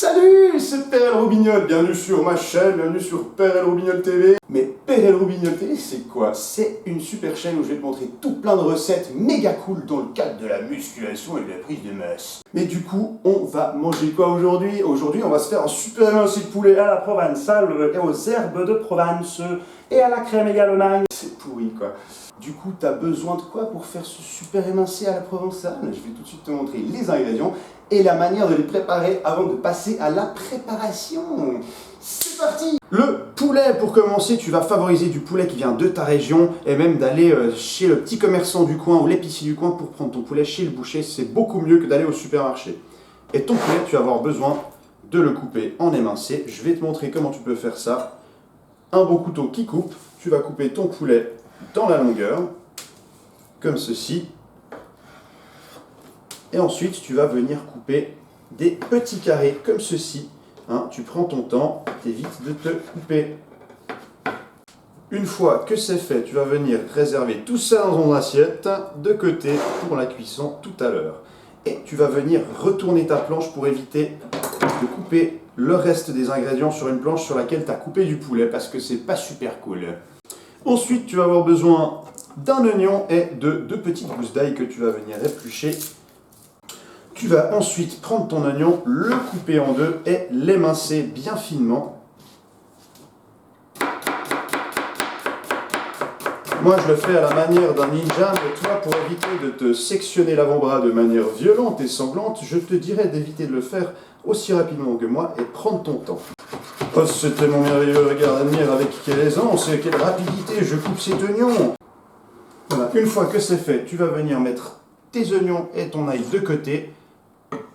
Salut, c'est Père El Robignol, bienvenue sur ma chaîne, bienvenue sur Père El Robignol TV. Mais Père El Robignol TV, c'est quoi? C'est une super chaîne où je vais te montrer tout plein de recettes méga cool dans le cadre de la musculation et de la prise de masse. Mais du coup, on va manger quoi aujourd'hui? Aujourd'hui, on va se faire un super émincé de poulet à la provençale et aux herbes de Provence et à la crème également. C'est pourri quoi. Du coup, tu as besoin de quoi pour faire ce super émincé à la provençale? Je vais tout de suite te montrer les ingrédients et la manière de les préparer avant de passer à la préparation. C'est parti! Le poulet, pour commencer, tu vas favoriser du poulet qui vient de ta région et même d'aller chez le petit commerçant du coin ou l'épicier du coin pour prendre ton poulet chez le boucher. C'est beaucoup mieux que d'aller au supermarché. Et ton poulet, tu vas avoir besoin de le couper en émincé. Je vais te montrer comment tu peux faire ça. Un bon couteau qui coupe, tu vas couper ton poulet dans la longueur, comme ceci. Et ensuite, tu vas venir couper des petits carrés comme ceci. Hein, tu prends ton temps, t'évites de te couper. Une fois que c'est fait, tu vas venir réserver tout ça dans ton assiette de côté pour la cuisson tout à l'heure. Et tu vas venir retourner ta planche pour éviter de couper le reste des ingrédients sur une planche sur laquelle tu as coupé du poulet parce que c'est pas super cool. Ensuite, tu vas avoir besoin d'un oignon et de 2 petites gousses d'ail que tu vas venir éplucher. Tu vas ensuite prendre ton oignon, le couper en deux et l'émincer bien finement. Moi, je le fais à la manière d'un ninja, mais toi, pour éviter de te sectionner l'avant-bras de manière violente et sanglante, je te dirais d'éviter de le faire aussi rapidement que moi et prendre ton temps. Oh, c'était mon merveilleux regard, admire avec quelle aisance et quelle rapidité je coupe cet oignon. Voilà, une fois que c'est fait, tu vas venir mettre tes oignons et ton ail de côté.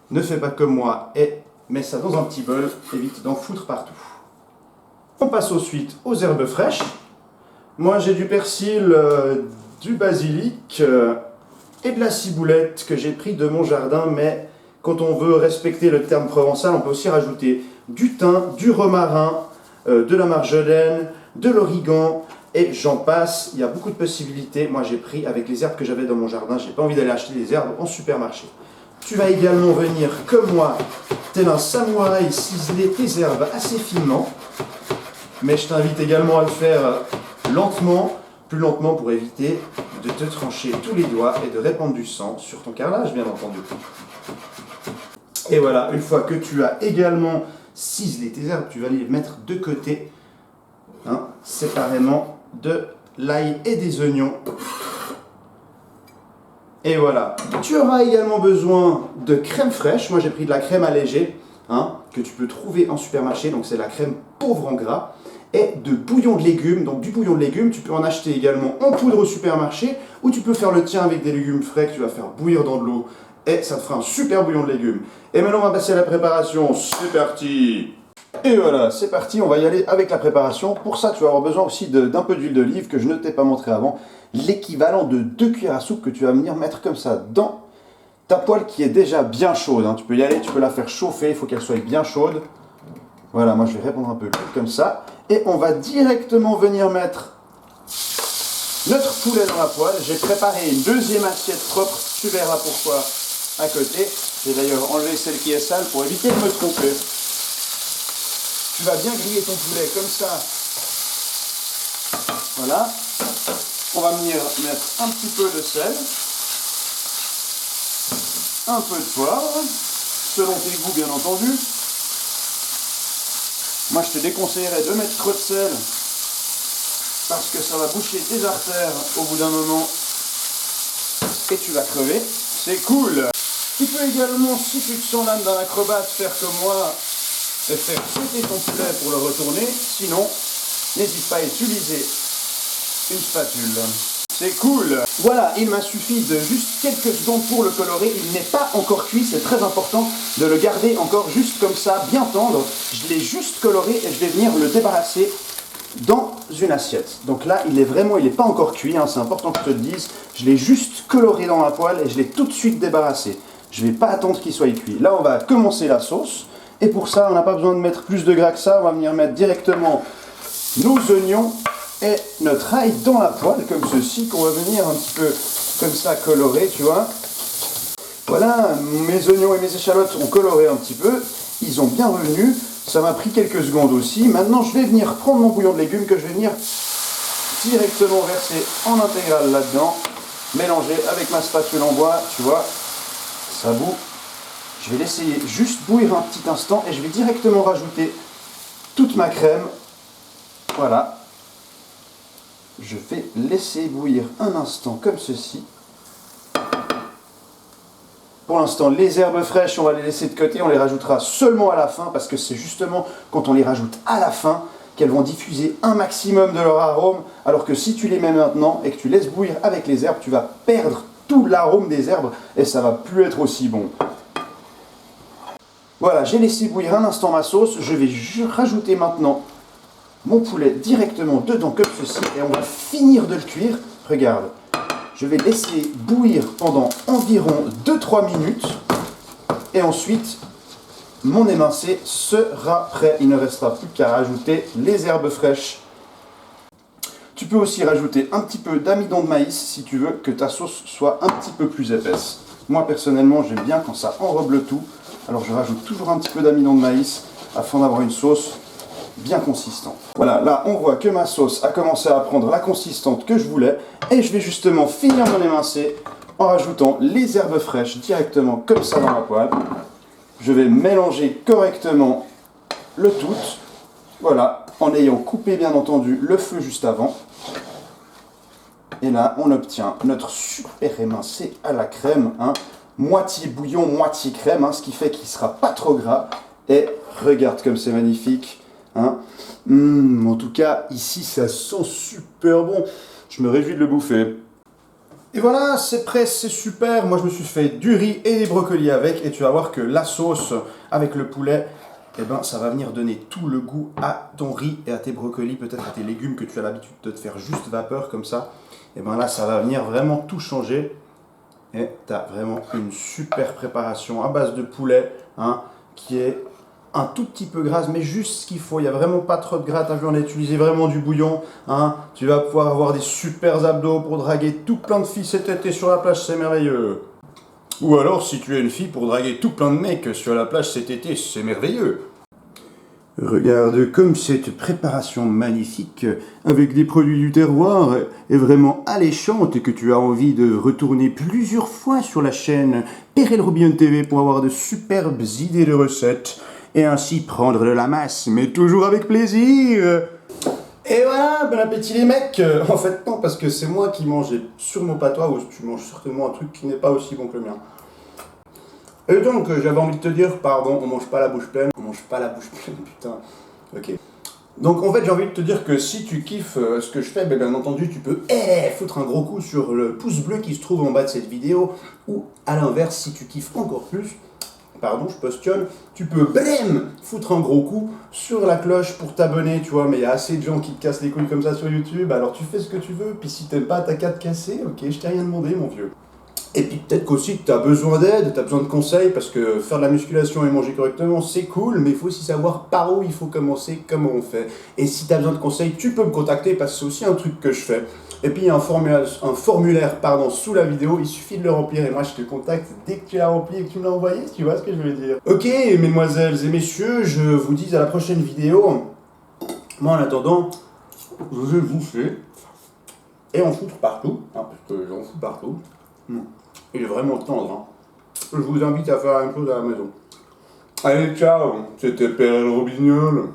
Ne fais pas comme moi et mets ça dans un petit bol, évite d'en foutre partout. On passe ensuite aux herbes fraîches. Moi j'ai du persil, du basilic et de la ciboulette que j'ai pris de mon jardin, mais quand on veut respecter le terme provençal, on peut aussi rajouter du thym, du romarin, de la marjolaine, de l'origan et j'en passe. Il y a beaucoup de possibilités. Moi j'ai pris avec les herbes que j'avais dans mon jardin, j'ai pas envie d'aller acheter des herbes en supermarché. Tu vas également venir, comme moi, tel un samouraï, ciseler tes herbes assez finement. Mais je t'invite également à le faire lentement, plus lentement pour éviter de te trancher tous les doigts et de répandre du sang sur ton carrelage, bien entendu. Et voilà, une fois que tu as également ciselé tes herbes, tu vas les mettre de côté, hein, séparément de l'ail et des oignons. Et voilà, tu auras également besoin de crème fraîche. Moi j'ai pris de la crème allégée, hein, que tu peux trouver en supermarché, donc c'est la crème pauvre en gras. Et de bouillon de légumes, donc du bouillon de légumes, tu peux en acheter également en poudre au supermarché, ou tu peux faire le tien avec des légumes frais que tu vas faire bouillir dans de l'eau, et ça te fera un super bouillon de légumes. Et maintenant on va passer à la préparation, c'est parti! Et voilà, c'est parti, on va y aller avec la préparation. Pour ça, tu vas avoir besoin aussi d'un peu d'huile d'olive que je ne t'ai pas montré avant. L'équivalent de 2 cuillères à soupe que tu vas venir mettre comme ça dans ta poêle qui est déjà bien chaude. Hein. Tu peux y aller, tu peux la faire chauffer, il faut qu'elle soit bien chaude. Voilà, moi je vais répondre un peu comme ça. Et on va directement venir mettre notre poulet dans la poêle. J'ai préparé une deuxième assiette propre, tu verras pourquoi à côté. J'ai d'ailleurs enlevé celle qui est sale pour éviter de me tromper. Tu vas bien griller ton poulet comme ça. Voilà. On va venir mettre un petit peu de sel, un peu de poivre, selon tes goûts bien entendu. Moi je te déconseillerais de mettre trop de sel parce que ça va boucher tes artères au bout d'un moment et tu vas crever. C'est cool. Tu peux également, si tu te sens l'âme d'un acrobate, faire comme moi et faire sauter ton poulet pour le retourner. Sinon, n'hésite pas à utiliser une spatule. C'est cool. Voilà, il m'a suffi de juste quelques secondes pour le colorer. Il n'est pas encore cuit, c'est très important de le garder encore juste comme ça, bien tendre. Je l'ai juste coloré et je vais venir le débarrasser dans une assiette. Donc là, il n'est pas encore cuit, hein, c'est important que je te le dise. Je l'ai juste coloré dans la poêle et je l'ai tout de suite débarrassé. Je ne vais pas attendre qu'il soit cuit. Là, on va commencer la sauce. Et pour ça, on n'a pas besoin de mettre plus de gras que ça. On va venir mettre directement nos oignons et notre ail dans la poêle, comme ceci, qu'on va venir un petit peu comme ça colorer, tu vois. Voilà, mes oignons et mes échalotes ont coloré un petit peu. ils ont bien revenu. Ça m'a pris quelques secondes aussi. Maintenant, je vais venir prendre mon bouillon de légumes que je vais venir directement verser en intégrale là-dedans. Mélanger avec ma spatule en bois, tu vois, ça bout. Je vais laisser juste bouillir un petit instant et je vais directement rajouter toute ma crème. Voilà. Je vais laisser bouillir un instant comme ceci. Pour l'instant, les herbes fraîches, on va les laisser de côté, on les rajoutera seulement à la fin parce que c'est justement quand on les rajoute à la fin qu'elles vont diffuser un maximum de leur arôme, alors que si tu les mets maintenant et que tu laisses bouillir avec les herbes, tu vas perdre tout l'arôme des herbes et ça va plus être aussi bon. Voilà, j'ai laissé bouillir un instant ma sauce, je vais rajouter maintenant mon poulet directement dedans comme ceci et on va finir de le cuire. Regarde. Je vais laisser bouillir pendant environ 2-3 minutes et ensuite mon émincé sera prêt. Il ne restera plus qu'à rajouter les herbes fraîches. Tu peux aussi rajouter un petit peu d'amidon de maïs si tu veux que ta sauce soit un petit peu plus épaisse. Moi personnellement j'aime bien quand ça enrobe le tout. Alors je rajoute toujours un petit peu d'amidon de maïs afin d'avoir une sauce bien consistante. Voilà, là on voit que ma sauce a commencé à prendre la consistance que je voulais et je vais justement finir mon émincé en rajoutant les herbes fraîches directement comme ça dans la poêle. Je vais mélanger correctement le tout, voilà, en ayant coupé bien entendu le feu juste avant. Et là on obtient notre super émincé à la crème, hein. Moitié bouillon, moitié crème, hein, ce qui fait qu'il ne sera pas trop gras. Et regarde comme c'est magnifique. Hein. En tout cas, ici, ça sent super bon. Je me réjouis de le bouffer. Et voilà, c'est prêt, c'est super. Moi, je me suis fait du riz et des brocolis avec. Et tu vas voir que la sauce avec le poulet, eh ben, ça va venir donner tout le goût à ton riz et à tes brocolis, peut-être à tes légumes que tu as l'habitude de te faire juste vapeur comme ça. Et ben là, ça va venir vraiment tout changer. Et tu as vraiment une super préparation à base de poulet, hein, qui est un tout petit peu grasse, mais juste ce qu'il faut. Il n'y a vraiment pas trop de gras. Tu as vu, on a utilisé vraiment du bouillon. Hein. Tu vas pouvoir avoir des super abdos pour draguer tout plein de filles cet été sur la plage, c'est merveilleux. Ou alors, si tu es une fille, pour draguer tout plein de mecs sur la plage cet été, c'est merveilleux. Regarde comme cette préparation magnifique avec des produits du terroir est vraiment alléchante et que tu as envie de retourner plusieurs fois sur la chaîne Perel Robillon TV pour avoir de superbes idées de recettes et ainsi prendre de la masse, mais toujours avec plaisir. Et voilà, bon appétit les mecs. En fait non, parce que c'est moi qui mange sur mon patois ou tu manges certainement un truc qui n'est pas aussi bon que le mien. Et donc, j'avais envie de te dire, pardon, on mange pas la bouche pleine. On mange pas la bouche pleine, putain. Ok. Donc, en fait, j'ai envie de te dire que si tu kiffes ce que je fais, bien entendu, tu peux foutre un gros coup sur le pouce bleu qui se trouve en bas de cette vidéo. Ou, à l'inverse, si tu kiffes encore plus, pardon, je postionne, tu peux, foutre un gros coup sur la cloche pour t'abonner, tu vois. Mais il y a assez de gens qui te cassent les couilles comme ça sur YouTube. Alors, tu fais ce que tu veux. Puis, si t'aimes pas, t'as qu'à te casser. Ok, je t'ai rien demandé, mon vieux. Et puis peut-être qu'aussi tu as besoin d'aide, tu as besoin de conseils, parce que faire de la musculation et manger correctement, c'est cool, mais il faut aussi savoir par où il faut commencer, comment on fait. Et si tu as besoin de conseils, tu peux me contacter, parce que c'est aussi un truc que je fais. Et puis il y a un formulaire sous la vidéo, il suffit de le remplir, et moi je te contacte dès que tu l'as rempli et que tu me l'as envoyé, si tu vois ce que je veux dire. Ok, mesdemoiselles et messieurs, je vous dis à la prochaine vidéo. Moi en attendant, je vais bouffer, et en foutre partout, hein, parce que j'en fous partout. Il est vraiment tendre. Hein. Je vous invite à faire la même chose à la maison. Allez, ciao, c'était Perel Robignol.